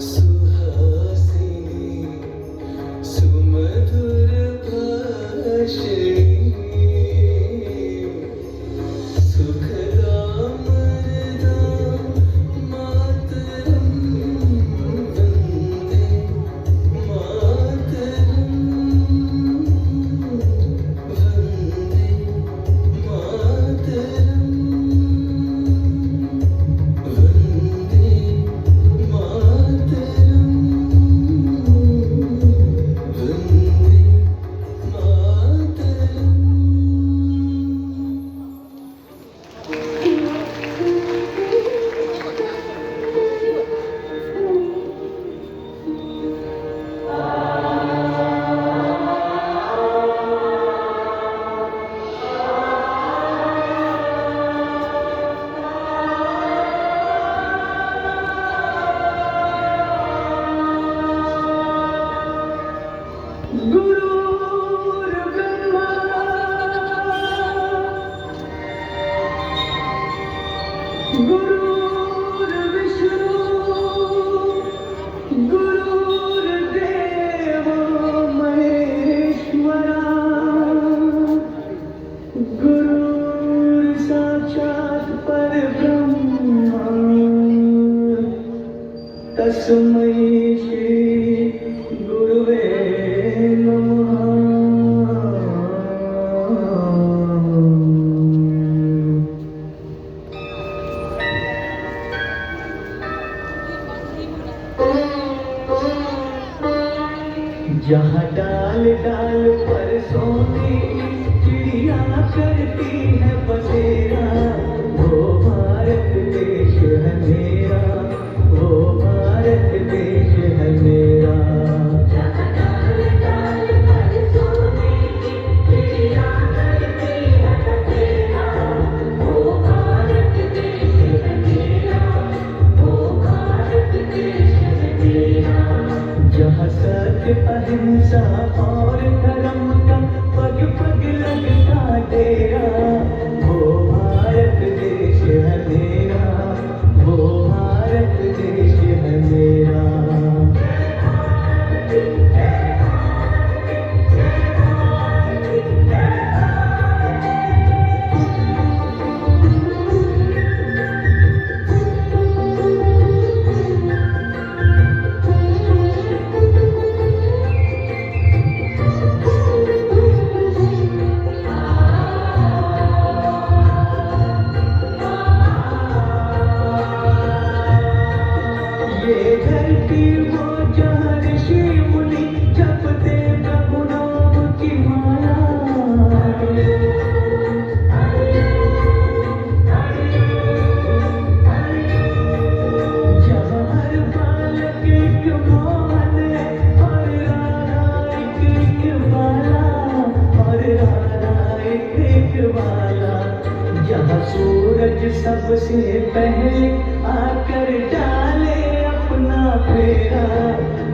सुहासिनी सुमधुर भाषिणी सुखदा मरदा मातरम वंदे मातरम वंदे मातरम वंदे मातरम वंदे गुरुर्ब्रह्मा गुरुर्विष्णु गुरुर्देवो महेश्वरा गुरुर्साक्षात् परब्रह्मा तस्मै श्री गुरुवे जहाँ डाल डाल पर सोती चिड़िया करती है बसेरा वो भारत देश है मेरा वो भारत देश है मेरा जहाँ डाल डाल पर सोती चिड़िया करती है बसेरा वो भारत देश है मेरा वो भारत देश है मेरा जहाँ सत्य अहिंसा और धर्म का पग पग लगता डेरा वो भारत देश है मेरा वो भारत देश है मेरा ये धरती वो जहाँ ऋषि मुनि जपते प्रभु नाम की माला जहाँ हर बालक एक मोहन है और राधा एक बाला और राधा एक बाला जहाँ सूरज सबसे पहले आकर डाले अपना फेरा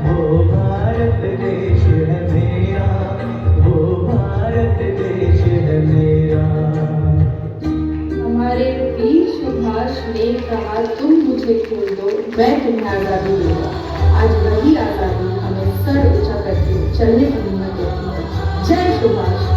वो भारत देश है मेरा वो भारत देश है मेरा हमारे वीर सुभाष ने कहा तुम मुझे खोल दो मैं तुम्हें आजादी दूंगा। आज वही आजादी हमें सर ऊंचा करके चलने की हिम्मत देती है। जय सुभाष।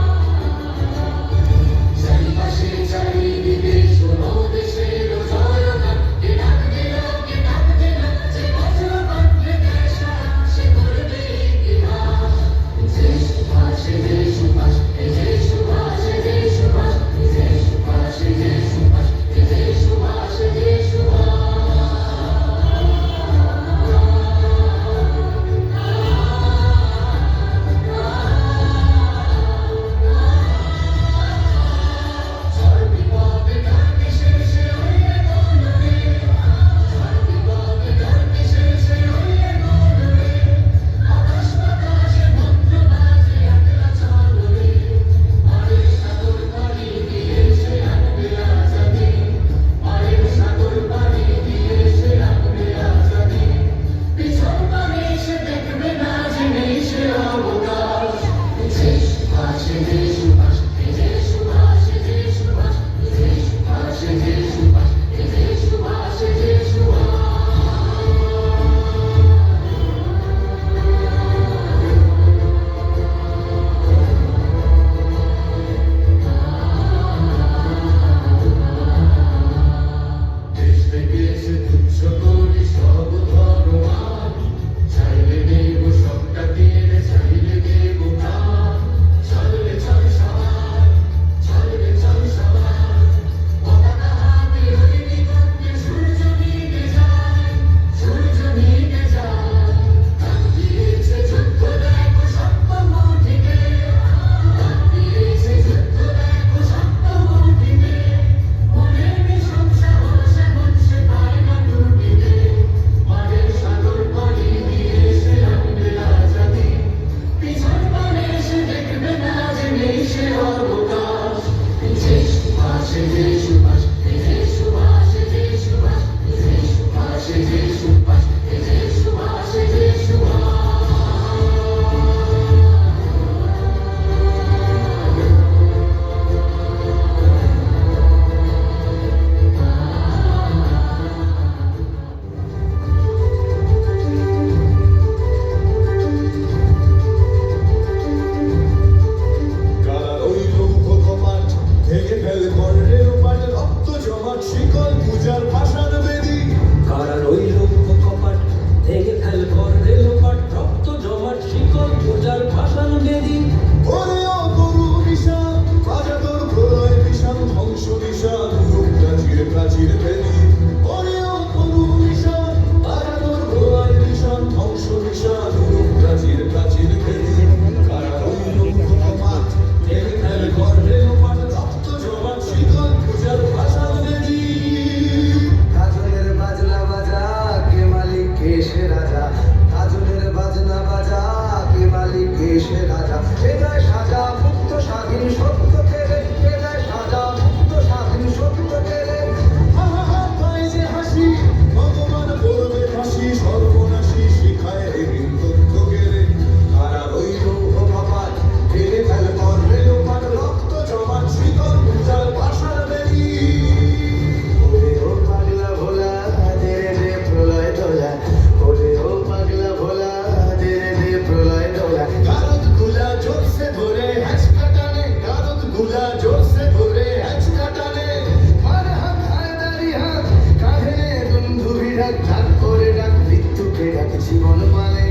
জীবন মানে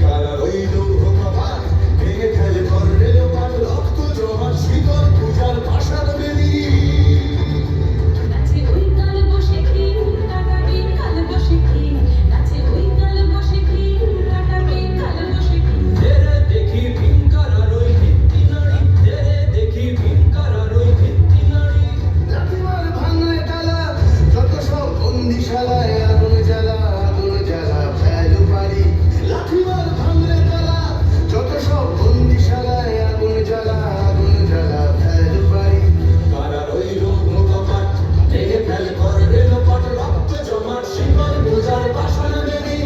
কারা রইল ভগবান ভেঙে ফেলে করলে লোপাট রক্ত জমাট শীতল পূজার পাশার বেদি নাচে ওই কাল বসে কি কাটাবে কাল বসে কি নাচে ওই কাল বসে কি কাটাবে কাল বসে কি तेरे देखी पिंकर रोई भित्ति नाड़ी तेरे देखी पिंकर रोई भित्ति नाड़ी লাঠিমার ভাঙলে তালা যত সব বন্দিশালায় আগুন জ্বালা ফেলু পারি লাঠিমার ভাঙলে তালা যত সব বন্দিশালায় আগুন জ্বালা ফেলু পারি কারা রইল ভগবান ভেঙে ফেল করলে লোপাট রক্ত জমাট শীতল পূজার পাশার বেদি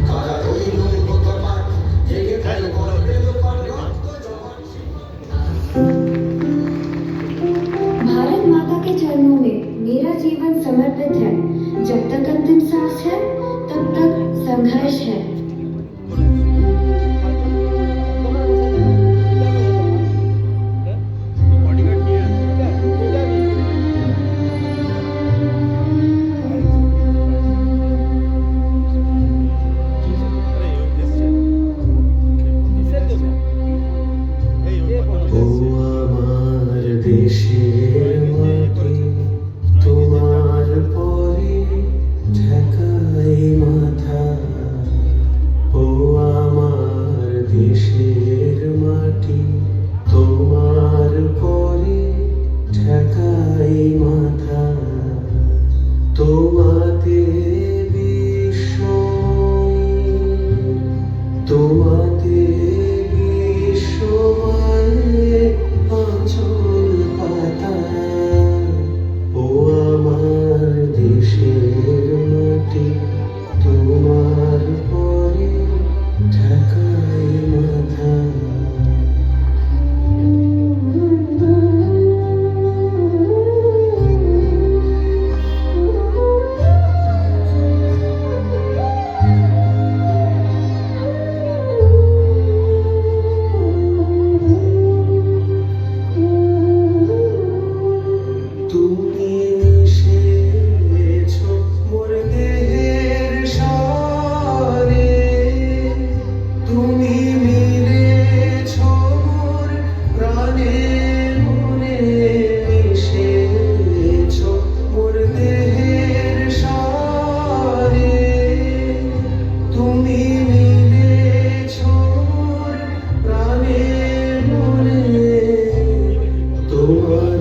কারা রইল ভগবান ভেঙে ফেল করলে লোপাট রক্ত জমাট भारत माता के चरणों में मेरा जीवन समर्पित है। जब तक अंतिम सांस है तब तक संघर्ष है। ও আমার দেশের মাটি তোমার পরে ঠেকাই মাথা ও আমার দেশের মাটি তোমার পরে ঠেকাই মাথা তোমাতে তোমাতে বিশ্বমায়ে আঁচল পাতা ও আমার দেশের মাটি তোমার পরে ঠেকাই মাথা তুমি মিশেছো মোর দেহের সারে তুমি মিলেছো মোর প্রাণে মনে মিশেছো মোর দেহের সারে তুমি মিলেছো মোর প্রাণে মনে তোমার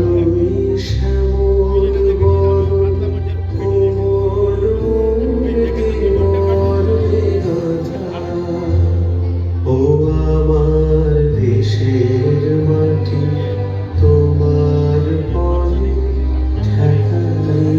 শ্যামল বন কোমল মূর্তি মর্মে গাঁথা ও আমার দেশের মাটি তোমার পরে ঠেকাই